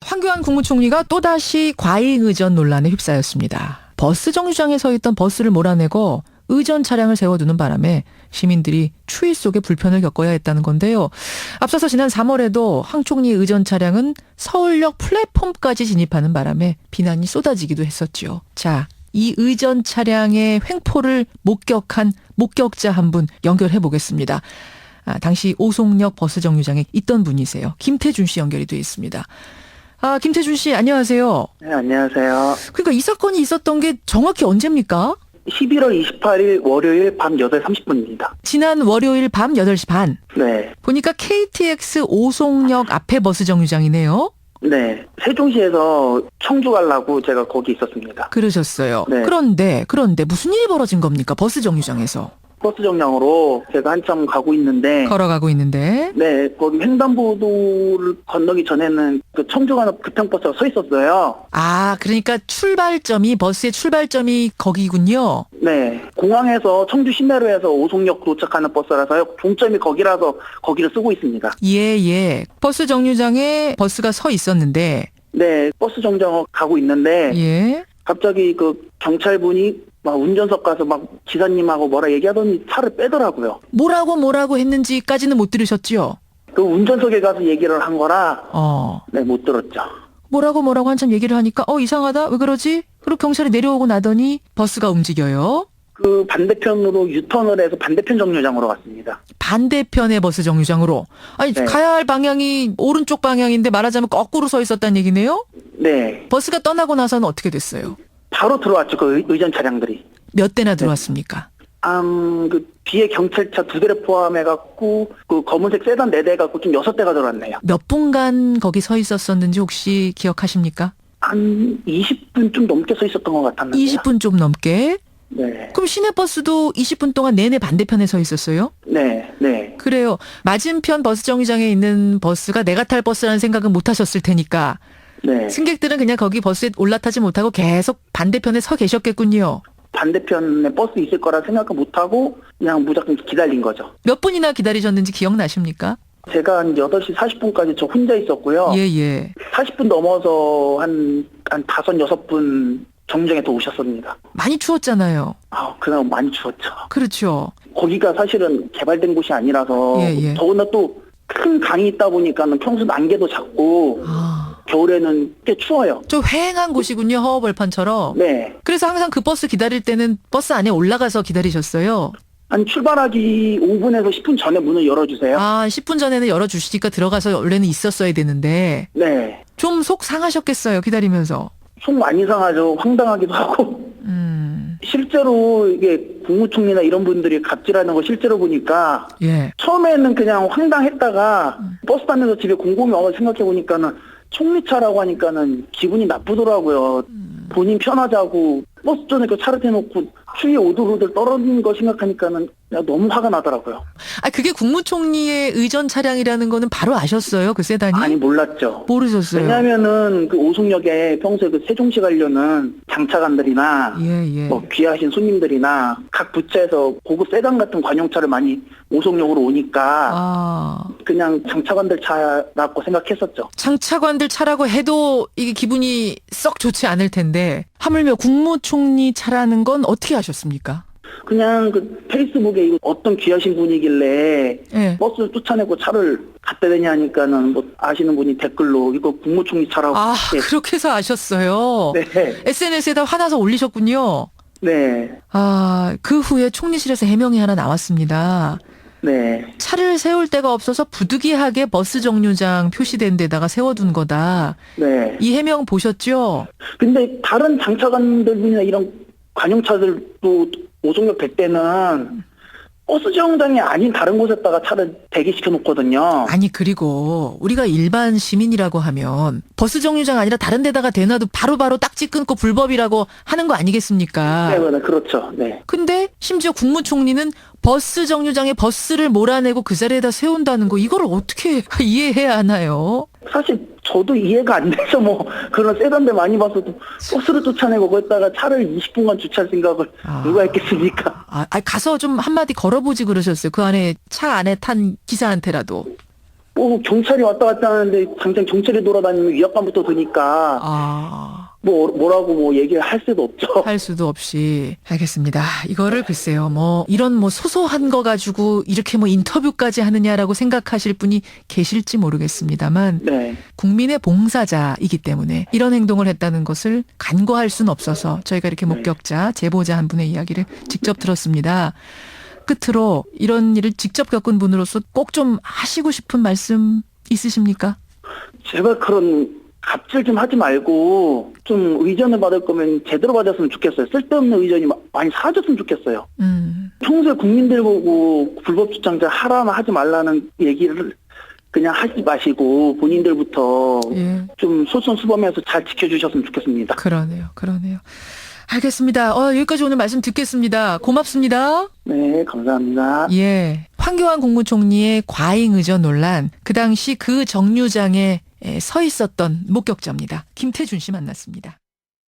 황교안 국무총리가 또다시 과잉 의전 논란에 휩싸였습니다. 버스 정류장에 서 있던 버스를 몰아내고 의전 차량을 세워두는 바람에 시민들이 추위 속에 불편을 겪어야 했다는 건데요. 앞서서 지난 3월에도 황 총리의 의전 차량은 서울역 플랫폼까지 진입하는 바람에 비난이 쏟아지기도 했었죠. 자, 이 의전 차량의 횡포를 목격한 목격자 한 분 연결해 보겠습니다. 당시 오송역 버스 정류장에 있던 분이세요. 김태준 씨 연결이 되어 있습니다. 김태준 씨 안녕하세요. 네, 안녕하세요. 그러니까 이 사건이 있었던 게 정확히 언제입니까? 11월 28일 월요일 밤 8시 30분입니다. 지난 월요일 밤 8시 반. 네. 보니까 KTX 오송역 앞에 버스 정류장이네요. 네. 세종시에서 청주 가려고 제가 거기 있었습니다. 그러셨어요. 네. 그런데 무슨 일이 벌어진 겁니까? 버스 정류장에서. 버스 정량으로 제가 한참 가고 있는데 걸어가고 있는데. 네, 거기 횡단보도를 건너기 전에는 그 청주 가는 급행버스가 서 있었어요. 그러니까 버스의 출발점이 거기군요. 네. 공항에서 청주 시내로에서 오송역 도착하는 버스라서요. 종점이 거기라서 거기를 쓰고 있습니다. 예. 버스 정류장에 버스가 서 있었는데. 네, 버스 정류장을 가고 있는데 예. 갑자기 그 경찰분이 막 운전석 가서 막 기사님하고 뭐라 얘기하더니 차를 빼더라고요. 뭐라고 했는지까지는 못 들으셨죠? 그 운전석에 가서 얘기를 한 거라 네, 못 들었죠. 뭐라고 한참 얘기를 하니까 이상하다 왜 그러지? 그리고 경찰이 내려오고 나더니 버스가 움직여요. 그 반대편으로 유턴을 해서 반대편 정류장으로 갔습니다. 반대편의 버스 정류장으로. 네. 가야 할 방향이 오른쪽 방향인데 말하자면 거꾸로 서 있었다는 얘기네요? 네. 버스가 떠나고 나서는 어떻게 됐어요? 바로 들어왔죠. 그 의전 차량들이. 몇 대나 들어왔습니까? 그 뒤에 경찰차 2대를 포함해갖고 그 검은색 세단 4대 갖고 좀 6대가 들어왔네요. 몇 분간 거기 서 있었었는지 혹시 기억하십니까? 한 20분 좀 넘게 서 있었던 것 같았는데요. 20분 좀 넘게? 네. 그럼 시내버스도 20분 동안 내내 반대편에 서 있었어요? 네. 그래요. 맞은편 버스 정류장에 있는 버스가 내가 탈 버스라는 생각은 못 하셨을 테니까. 네. 승객들은 그냥 거기 버스에 올라타지 못하고 계속 반대편에 서 계셨겠군요. 반대편에 버스 있을 거라 생각을 못하고 그냥 무작정 기다린 거죠. 몇 분이나 기다리셨는지 기억나십니까? 제가 한 8시 40분까지 저 혼자 있었고요. 예. 40분 넘어서 한 5, 6분 정류장에 또 오셨습니다. 많이 추웠잖아요. 그날 많이 추웠죠. 그렇죠. 거기가 사실은 개발된 곳이 아니라서 예. 더구나 또 큰 강이 있다 보니까는 평소 안개도 작고 겨울에는 꽤 추워요. 좀 휑한 곳이군요. 허허벌판처럼. 네. 그래서 항상 그 버스 기다릴 때는 버스 안에 올라가서 기다리셨어요? 한 출발하기 5분에서 10분 전에 문을 열어주세요. 10분 전에는 열어주시니까 들어가서 원래는 있었어야 되는데. 네. 좀 속 상하셨겠어요. 기다리면서. 속 많이 상하죠. 황당하기도 하고. 실제로 이게 국무총리나 이런 분들이 갑질하는 거 실제로 보니까 예. 처음에는 그냥 황당했다가 버스 타면서 집에 곰곰이 와서 생각해 보니까는 총리차라고 하니까는 기분이 나쁘더라고요. 본인 편하자고 버스 전에 그 차를 대놓고 추위에 오들오들 떨어지는 거 생각하니까는 너무 화가 나더라고요. 그게 국무총리의 의전 차량이라는 거는 바로 아셨어요? 그 세단이? 아니, 몰랐죠. 모르셨어요? 왜냐면은 그 오송역에 평소에 그 세종시 가려는 장차관들이나 예. 뭐 귀하신 손님들이나 각 부처에서 고급 세단 같은 관용차를 많이 오송역으로 오니까 그냥 장차관들 차라고 생각했었죠. 장차관들 차라고 해도 이게 기분이 썩 좋지 않을 텐데 하물며 국무총리 차라는 건 어떻게 아셨습니까? 그냥 그 페이스북에 이거 어떤 귀하신 분이길래 버스를 쫓아내고 차를 갖다 대냐 하니까는 뭐 아시는 분이 댓글로 이거 국무총리 차라고. 그렇게 해서 아셨어요? 네. SNS에다 화나서 올리셨군요. 네. 그 후에 총리실에서 해명이 하나 나왔습니다. 네. 차를 세울 데가 없어서 부득이하게 버스 정류장 표시된 데다가 세워둔 거다. 네. 이 해명 보셨죠? 근데 다른 장차관들이나 이런 관용차들도 오송역 될 때는 버스 정류장이 아닌 다른 곳에다가 차를 대기시켜 놓거든요. 그리고 우리가 일반 시민이라고 하면 버스 정류장 아니라 다른 데다가 대놔도 바로바로 딱지 끊고 불법이라고 하는 거 아니겠습니까? 네, 그렇죠. 네. 근데 심지어 국무총리는 버스 정류장에 버스를 몰아내고 그 자리에다 세운다는 거 이걸 어떻게 이해해야 하나요? 사실 저도 이해가 안 돼서 뭐 그런 세단데 많이 봤어도 버스를 쫓아내고 거기다가 차를 20분간 주차할 생각을 누가 했겠습니까? 가서 좀 한마디 걸어보지 그러셨어요. 그 안에 차 안에 탄 기사한테라도. 경찰이 왔다 갔다 하는데 당장 경찰이 돌아다니면 위압감부터 드니까 뭐라고 얘기를 할 수도 없죠. 할 수도 없이. 알겠습니다. 이거를 글쎄요, 이런 소소한 거 가지고 이렇게 인터뷰까지 하느냐라고 생각하실 분이 계실지 모르겠습니다만, 네. 국민의 봉사자이기 때문에 이런 행동을 했다는 것을 간과할 수는 없어서 저희가 이렇게 목격자, 제보자 한 분의 이야기를 직접 들었습니다. 끝으로 이런 일을 직접 겪은 분으로서 꼭 좀 하시고 싶은 말씀 있으십니까? 제발 그런 갑질 좀 하지 말고 좀 의전을 받을 거면 제대로 받았으면 좋겠어요. 쓸데없는 의전이 많이 사라졌으면 좋겠어요. 평소에 국민들 보고 불법 주장자 하라나 하지 말라는 얘기를 그냥 하지 마시고 본인들부터 좀 솔선수범해서 잘 지켜주셨으면 좋겠습니다. 그러네요. 알겠습니다. 여기까지 오늘 말씀 듣겠습니다. 고맙습니다. 네, 감사합니다. 예. 황교안 국무총리의 과잉 의전 논란, 그 당시 그 정류장에 서 있었던 목격자입니다. 김태준 씨 만났습니다.